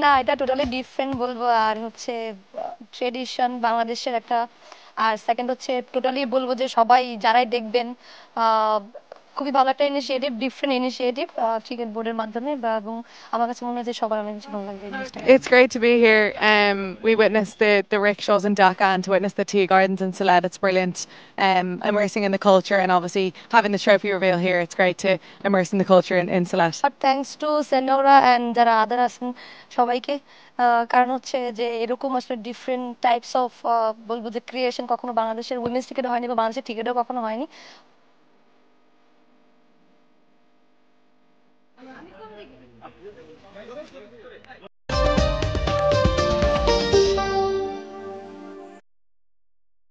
না, এটা totally different বলবো। আর হচ্ছে ট্রেডিশন বাংলাদেশের একটা। আর সেকেন্ড হচ্ছে টোটালি বলবো যে সবাই যারাই দেখবেন খুবই ভালো একটা ইনিশিয়েটিভ, ডিফারেন্ট ইনিশিয়েটিভ ক্রিকেট বোর্ডের মাধ্যমে এবং আমার কাছে মনে হয় যে সবার অনেক বেশি ভালো লাগবে এই জিনিসটা। It's great to be here. We witnessed the rickshaws in Dhaka and to witness the tea gardens in Sylhet. It's brilliant. Immersing in the culture and obviously having the trophy reveal here. It's great to immerse in the culture in Sylhet. আর thanks to সেনোরা and যারা other আছেন সবাইকে। কারণ হচ্ছে যে এরকম আসলে ডিফারেন্ট টাইপস অফ বলবো যে ক্রিয়েশন কখনো বাংলাদেশের উইমেন্স ক্রিকেটে হয়নি বা বাংলাদেশের ক্রিকেটেও কখনো হয়নি।